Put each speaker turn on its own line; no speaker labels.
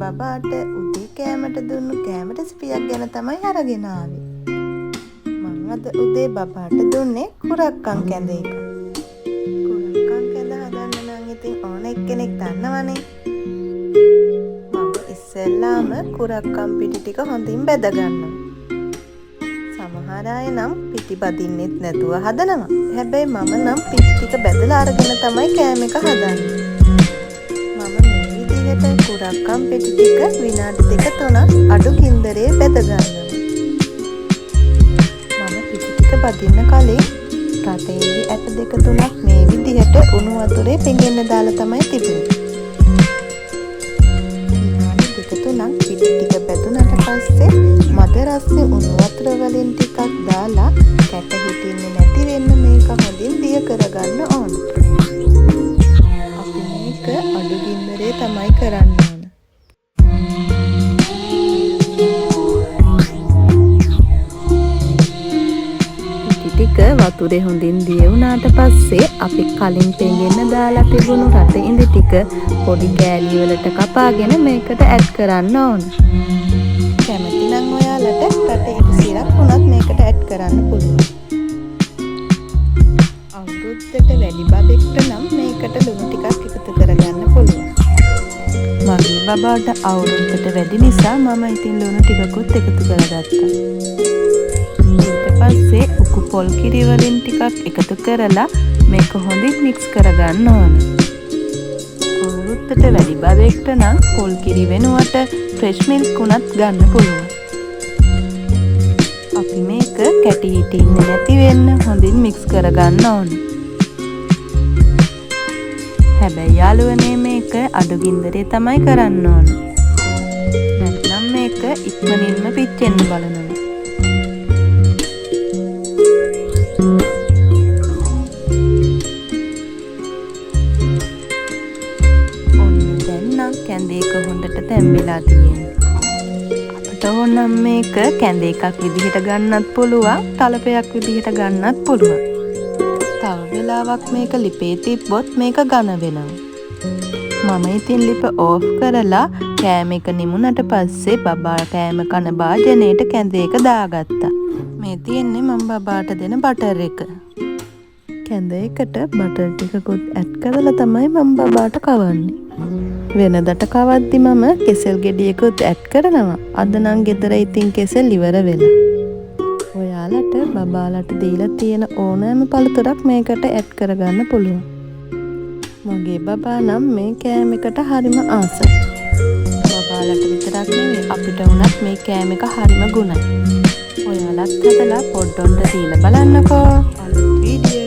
බබාට උදේ කෑමට දුන්නු කෑම රෙසිපියක් ගැන තමයි අරගෙන ආවේ. මම අද උදේ බබාට දුන්නේ කුරක්කන් කැඳ එක. කුරක්කන් කැඳ හදන්න නම් ඉතින් ඕන එක්කෙනෙක් දන්නවනේ. මම ඉස්සෙල්ලාම කුරක්කන් පිටි ටික හොඳින් බැද ගන්නවා. සමහර අය නම් පිටි බදින්නෙත් නැතුව හදනවා. හැබැයි මම නම් පිටි ටික බැදලා අරගෙන තමයි කෑම එක හදන්නේ. මම මේ විදිහට කුරක්කන් පිටි ටික විනාඩි 2-3ක් අඩු ගින්දරේ බැද ගන්නවා. මම පිටි ටික බදින්න කලින් රටේදී ඇට 2-3ක් මේ විදිහට උණු වතුරේ පෙඟෙන්න දාලා තමයි තිබුණේ. විනාඩි 2-3ක් පිටි ටික බැදුනට පස්සේ මද රස්නේ උණු වතුර වලින් ටිකක් දාලා කැට හිටින්නේ නැති වෙන්න මේක හොඳින් දිය කරගන්න ඕන. අපි මේක අඩු ගින්දරේ තමයි කරන්න ඕන. පිටි ටික වතුරේ හොඳින් දිය වුණාට පස්සේ අපි කලින් පෙඟෙන්න දාලා තිබුණු රට ඉඳි ටික පොඩි කෑලි වලට කපාගෙන මේකට ඇඩ් කරන්න ඕන. කැමති නම් ඔයාලට රටේ ඉඳි සිරප් උනත් මේකට ඇඩ් කරන්න පුළුවන්. අවුරුද්දට වැඩි බබෙක්ට නම් මේකට ලුණු ටිකක් එකතු කරගන්න පුළුවන්. මගේ බබාට අවුරුද්දට වැඩි නිසා මම ඉතින් ලුණු ටිකකුත් එකතු කරගත්තා. ඊට පස්සේ උකු පොල් කිරි වලින් ටිකක් එකතු කරලා මේක හොඳින් මික්ස් කරගන්න ඕන. අවුරුද්දට වැඩි බබෙක්ට නම් පොල් කිරි වෙනුවට ෆ්‍රෙෂ් මිල්ක් උනත් ගන්න පුළුවන්. අපි මේක කැටි හිටින්නේ නැති වෙන්න හොඳින් මික්ස් කරගන්න ඕන. හැබැයි යාළුවනේ මේක අඩු ගින්දරේ තමයි කරන්න ඕන. නැත්නම් මේක ඉක්මනින්ම පිච්චෙන්න බලනවා. ඔන්න දැන් නම් කැඳේක හොඳට තැම්බෙලා තියෙනවා. අපිට ඕනම් මේක කැඳ එකක් විදිහට ගන්නත් පුළුවන්, තලපයක් විදිහට ගන්නත් පුළුවන්. තව වෙලාවක් මේක ලිපේ තිබ්බොත් මේක ඝන වෙනවා. මම ඉතින් ලිප ඕෆ් කරලා කෑම එක නිමුණට පස්සේ බබා කෑම කන භාජනයට කැඳ එක දාගත්තා. මේ තියෙන්නේ මම බබාට දෙන බටර් එක. කැඳ එකට බටර් ටිකකුත් ඇඩ් කරලා තමයි මම බබාට කවන්නේ. වෙනදට කවද්දි මම කෙසෙල් ගෙඩියකුත් ඇඩ් කරනවා. අද නම් ගෙදර ඉතින් කෙසෙල් ඉවර වෙලා. ඔයාලට බබාලට දීලා තියෙන ඕනෑම පළතුරක් මේකට ඇඩ් කරගන්න පුළුවන්. මගේ බබා නම් මේ කෑම එකට හරිම ආසයි. බබාලට විතරක් නෙවෙයි අපිට වුණත් මේ කෑම එක හරිම ගුණයි. ඔයාලත් හදලා පොඩ්ඩොන්ට දීලා බලන්නකෝ. අලුත් වීඩියෝ